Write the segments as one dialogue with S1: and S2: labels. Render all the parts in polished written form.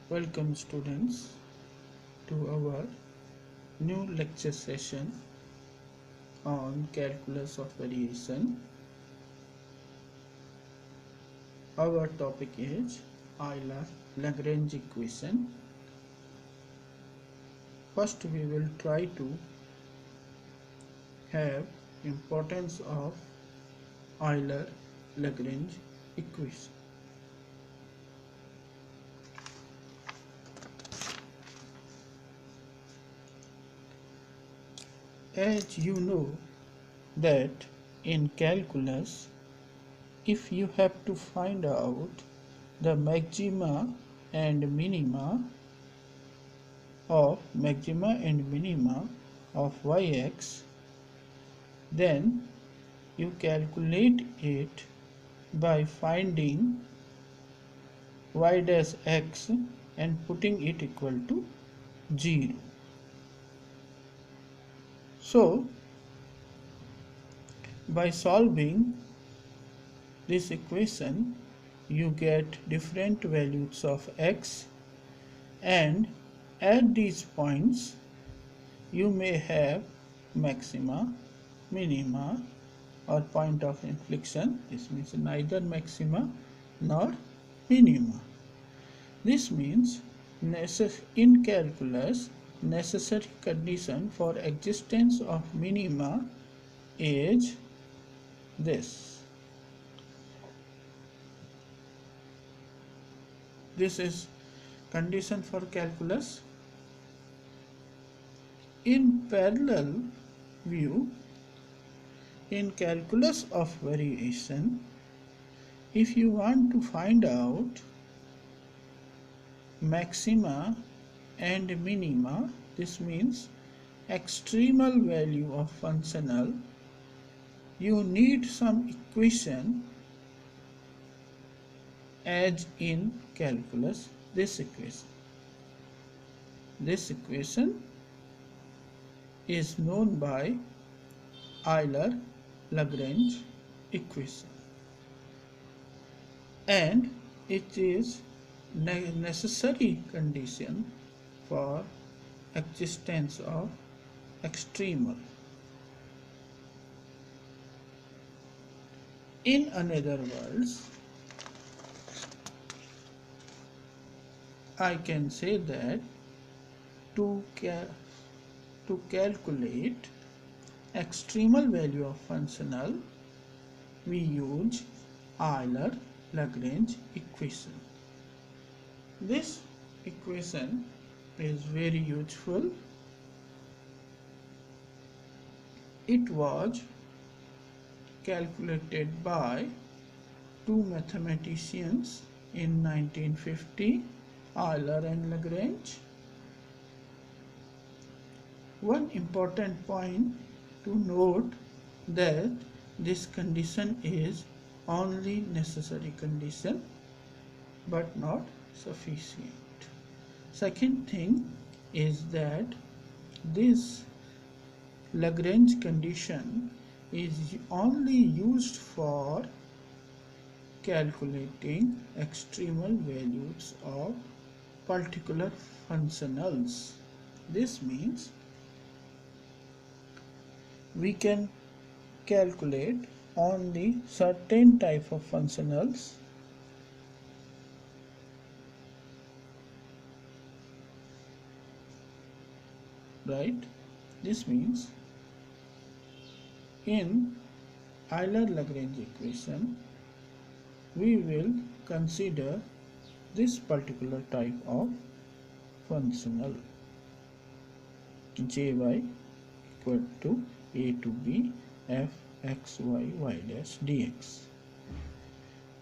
S1: Welcome students to our new lecture session on calculus of variation. Our topic is Euler Lagrange equation. First we will try to have importance of Euler Lagrange equation. As you know that in calculus, if you have to find out the maxima and minima of yx, then you calculate it by finding y dash x and putting it equal to 0. So, by solving this equation, you get different values of x, and at these points you may have maxima, minima, or point of inflection. This means neither maxima nor minima. This means in calculus, necessary condition for existence of minima is this. This is condition for calculus. In parallel view, in calculus of variation, if you want to find out maxima and minima, this means extremal value of functional, you need some equation as in calculus, this equation. This equation is known by Euler Lagrange equation, and it is necessary condition for existence of extremal. In other words, I can say that to calculate extremal value of functional, we use Euler Lagrange equation. This equation is very useful. It was calculated by two mathematicians in 1950, Euler and Lagrange. One important point to note that this condition is only necessary condition but not sufficient. Second thing is that this Lagrange condition is only used for calculating extremal values of particular functionals. This means we can calculate only certain type of functionals right. This means in Euler Lagrange equation we will consider this particular type of functional, jy equal to a to b f x y dash dx.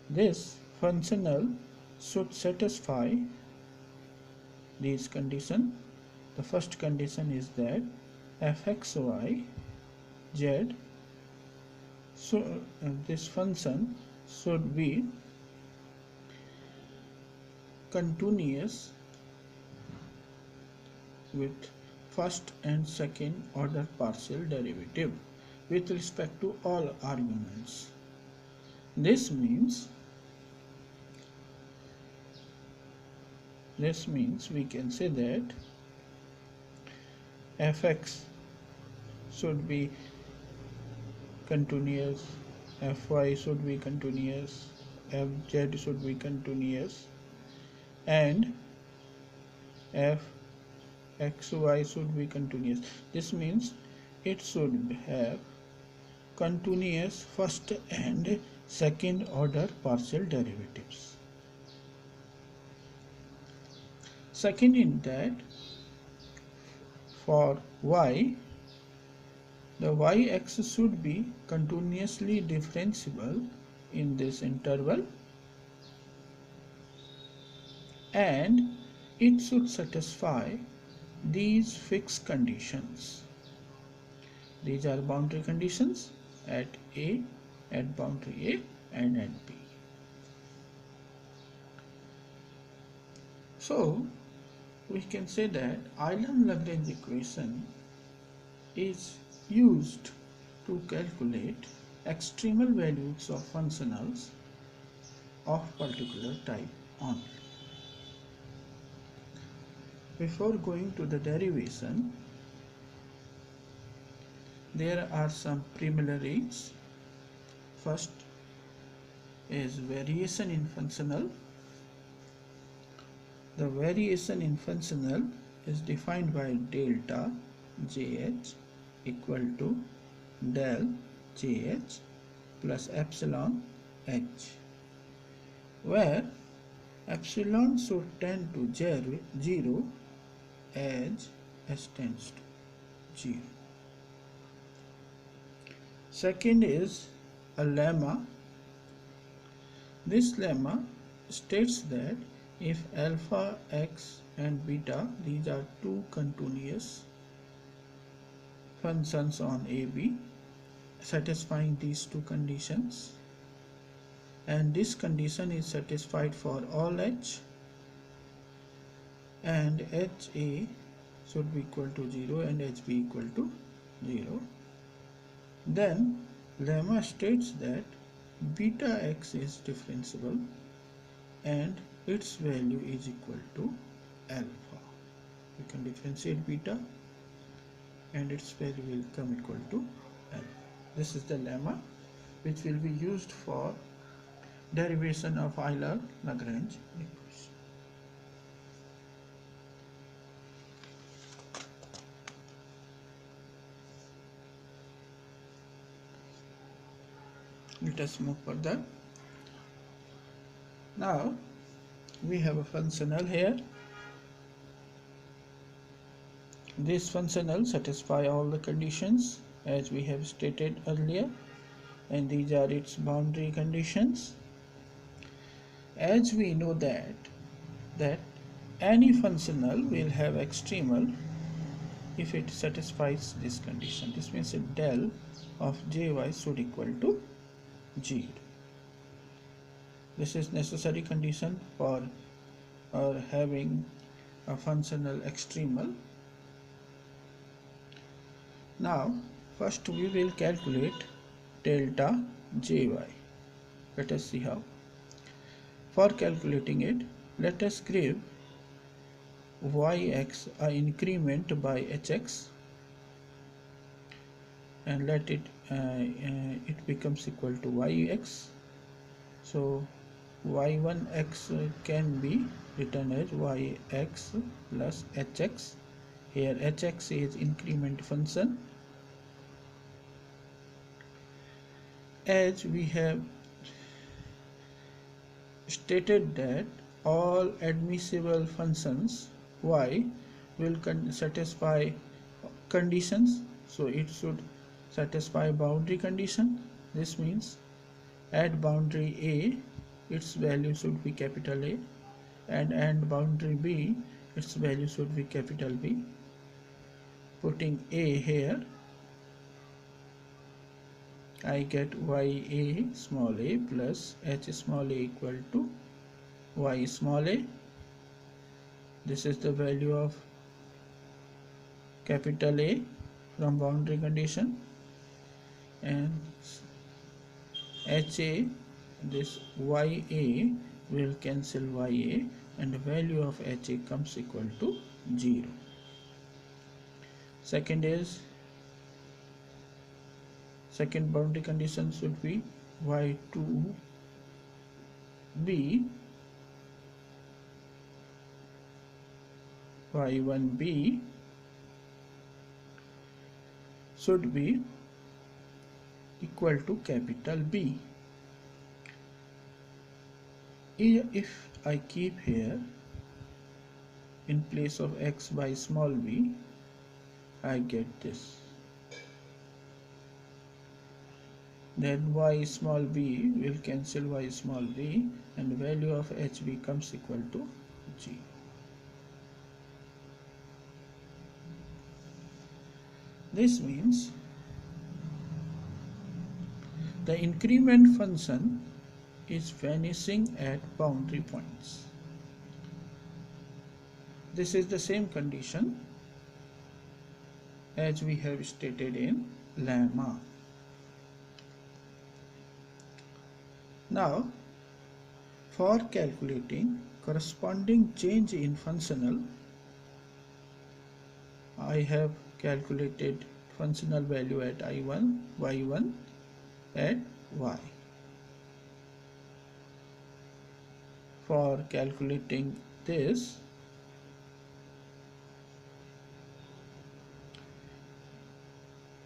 S1: This functional should satisfy these conditions. The first condition is that fxy z, so this function should be continuous with first and second order partial derivative with respect to all arguments. This means This means we can say that fx should be continuous, fy should be continuous, fz should be continuous, and fxy should be continuous. This means it should have continuous first and second order partial derivatives. Second in that, for y, the y-axis should be continuously differentiable in this interval, and it should satisfy these fixed conditions. These are boundary conditions at A, at boundary A and at B. So we can say that Euler Lagrange equation is used to calculate extremal values of functionals of particular type only. Before going to the derivation, there are some preliminaries. First is variation in functional. The variation in functional is defined by delta JH equal to del JH plus epsilon H, where epsilon should tend to 0 as S tends to 0. Second is a lemma. This lemma states that if alpha, x and beta, these are two continuous functions on AB satisfying these two conditions, and this condition is satisfied for all h, and HA should be equal to 0 and HB equal to 0. Then lemma states that beta x is differentiable and its value is equal to alpha. We can differentiate beta and its value will come equal to alpha. This is the lemma which will be used for derivation of Euler Lagrange equation. Let us move further. Now we have a functional here. This functional satisfies all the conditions as we have stated earlier, and these are its boundary conditions. As we know that any functional will have extremal if it satisfies this condition. This means that del of jy should equal to 0. This is necessary condition for having a functional extremal. Now first we will calculate delta jy. Let us see how. For calculating it, let us give yx an increment by hx and let it becomes equal to yx. So y1x can be written as yx plus hx. Here hx is increment function. As we have stated that all admissible functions y will satisfy conditions, so it should satisfy boundary condition. This means at boundary A its value should be capital A, and at boundary B its value should be capital B. Putting A here, I get ya small a plus h small a equal to y small a. This is the value of capital A from boundary condition, and ha, this ya will cancel ya, and the value of HA comes equal to 0. Second boundary condition should be y2b y1b should be equal to capital B. If I keep here in place of x by small b, I get this. Then y small b will cancel y small b and the value of hb comes equal to 0. This means the increment function is vanishing at boundary points. This is the same condition as we have stated in lemma. Now, for calculating corresponding change in functional, I have calculated functional value at I1, Y1 at Y. For calculating this,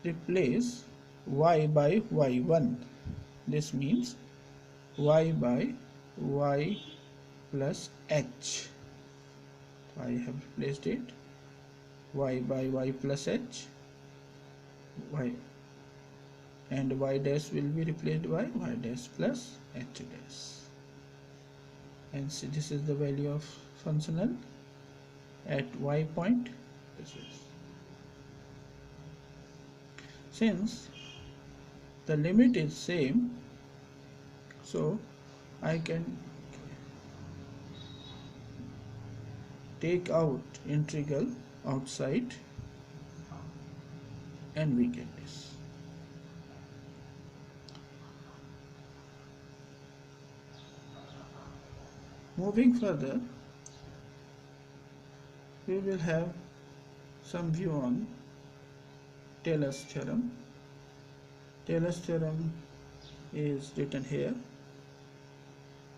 S1: replace Y by Y1. This means Y by Y plus H. I have replaced it. Y by Y plus H, Y, and Y dash will be replaced by Y dash plus H dash. And see, this is the value of functional at Y point. This is. Since the limit is same, so I can take out integral outside and we get this. Moving further, we will have some view on Taylor's theorem. Taylor's theorem is written here.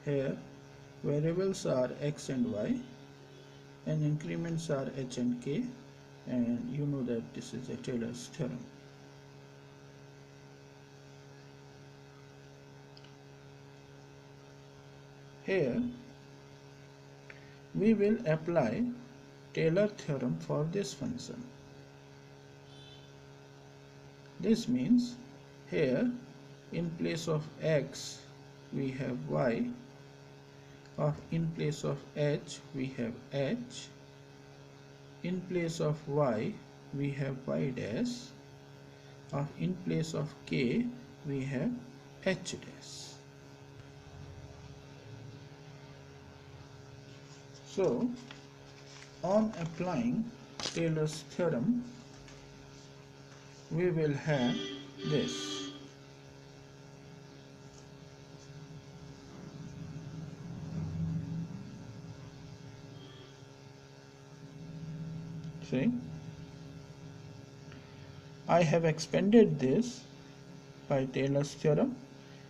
S1: Here variables are x and y and increments are h and k, and you know that this is a Taylor's theorem. Here we will apply Taylor theorem for this function. This means here in place of x we have y, or in place of h we have h, in place of y we have y dash, or in place of k we have h dash. So on applying Taylor's theorem, we will have this. See, I have expanded this by Taylor's theorem.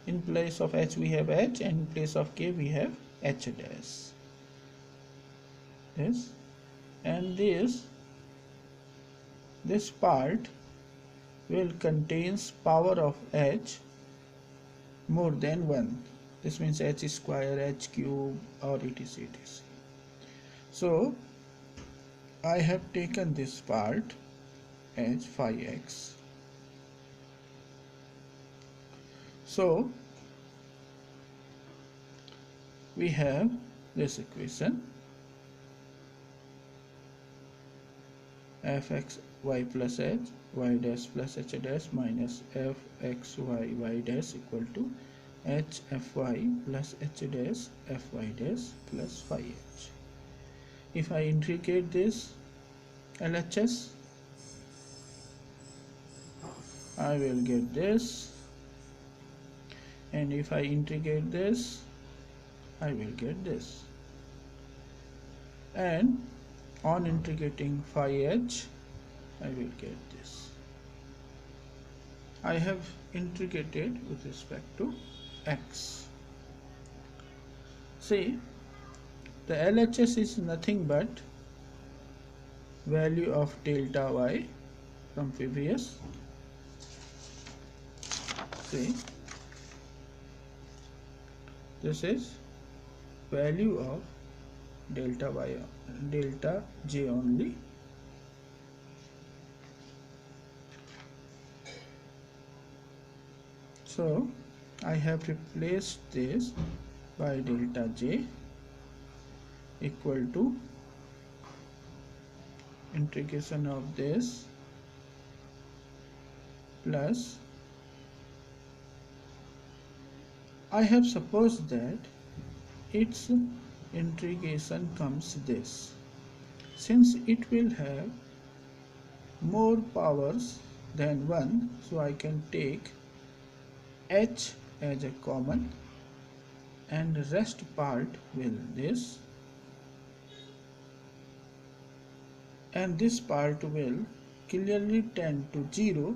S1: In place of h we have h, and in place of k we have h dash. This and this part will contains power of h more than 1. This means h square, h cube, or etc. etc. So I have taken this part as phi x. So we have this equation fx y plus h y dash plus h dash minus fx y dash equal to h fy plus h dash fy dash plus phi h. If I integrate this LHS, I will get this, and if I integrate this, I will get this. and on integrating phi h I will get this. I have integrated with respect to x. See, the LHS is nothing but value of delta y from previous. See, this is value of delta y, delta j only. So I have replaced this by delta j equal to integration of this plus I have supposed that its integration comes this. Since it will have more powers than 1, so I can take h as a common and the rest part will this, and this part will clearly tend to 0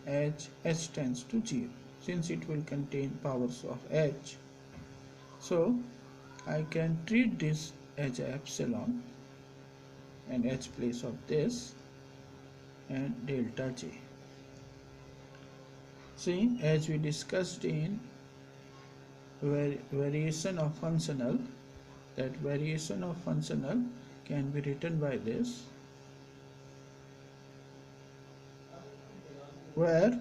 S1: as h tends to 0, since it will contain powers of h. So I can treat this as a epsilon and h place of this and delta j. See, as we discussed in variation of functional, that variation of functional can be written by this, where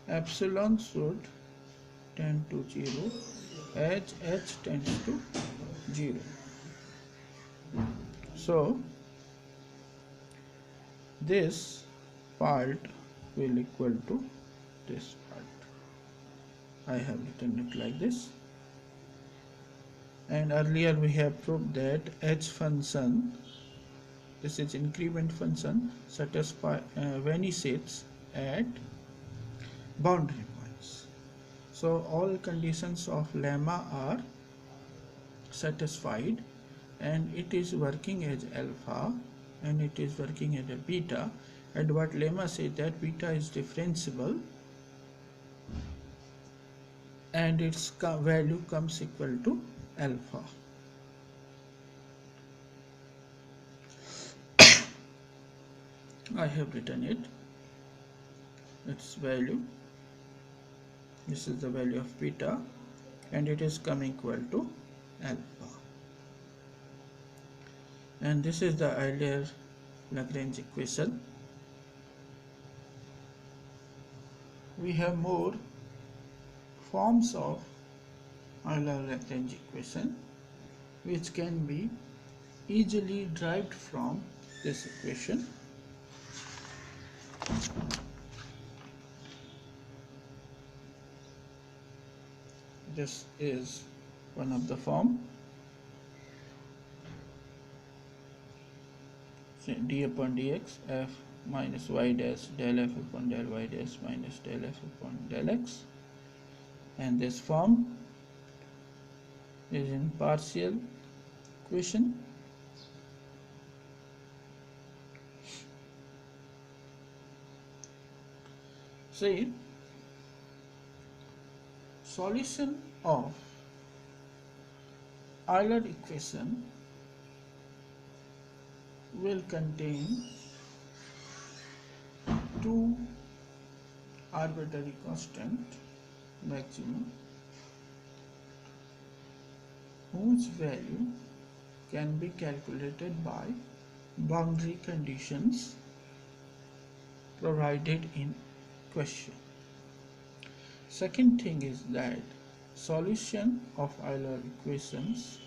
S1: epsilon should tend to 0 as h tends to 0. So this part will equal to this part. I have written it like this. And earlier we have proved that h function, this is increment function, vanishes at boundary points. So all conditions of lemma are satisfied, and it is working as alpha and it is working as a beta, and what lemma says that beta is differentiable and its value comes equal to alpha. I have written it, its value, this is the value of beta and it is coming equal to alpha, and this is the Euler Lagrange equation. We have more forms of Euler Lagrange equation which can be easily derived from this equation. This is one of the form. So d upon dx f minus y dash del f upon del y dash minus del f upon del x, and this form is in partial equation. See, solution of Euler equation will contain two arbitrary constant maximum whose value can be calculated by boundary conditions provided in question. Second thing is that solution of Euler equations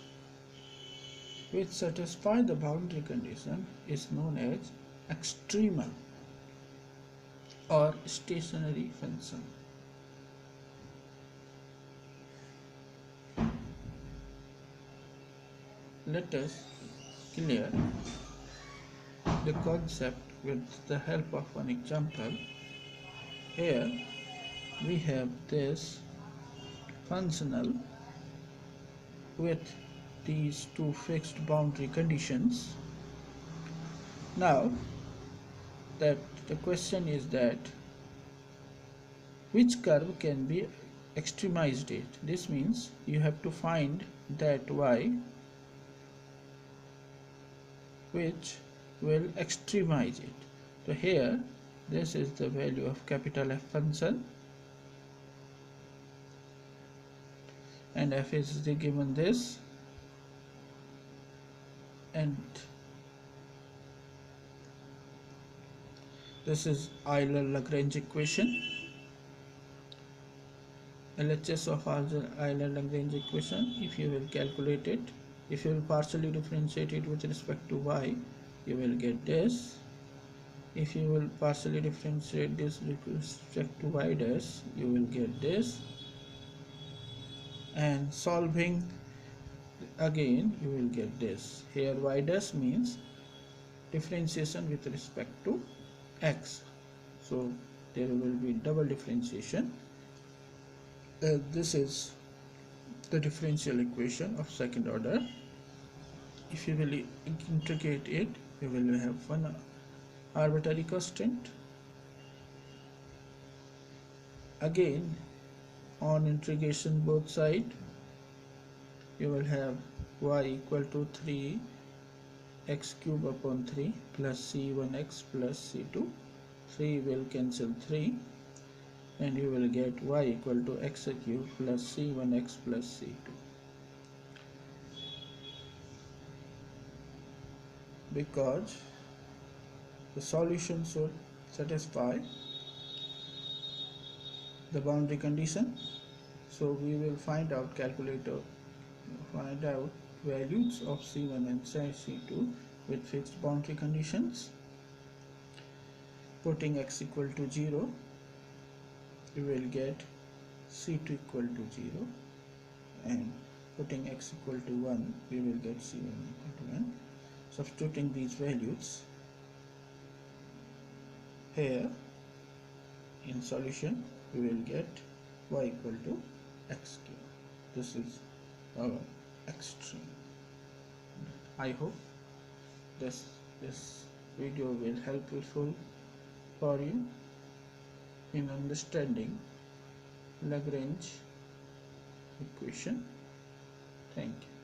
S1: which satisfy the boundary condition is known as extremal or stationary function. Let us clear the concept with the help of an example. Here we have this functional with these two fixed boundary conditions. Now that the question is that which curve can be extremized it. This means you have to find that y which will extremize it. So here this is the value of capital F function, and f is given this, and this is Euler Lagrange equation, LHS of Euler Lagrange equation. If you will calculate it, if you will partially differentiate it with respect to y, you will get this. If you will partially differentiate this with respect to y dash, you will get this. And solving again, you will get this. Here y dash means differentiation with respect to x, so there will be double differentiation. This is the differential equation of second order. If you will integrate it, you will have one arbitrary constant. Again, on integration both sides, you will have y equal to 3 x cube upon 3 plus c1x plus c2. 3 will cancel 3, and you will get y equal to x cube plus c1x plus c2. Because the solution should satisfy the boundary condition, so we will find out values of c1 and c2 with fixed boundary conditions. Putting x equal to 0, you will get c2 equal to 0, and putting x equal to 1, we will get c1 equal to 1. Substituting these values here in solution, we will get y equal to x cube. This is our extreme. I hope this video will helpful for you in understanding Lagrange equation. Thank you.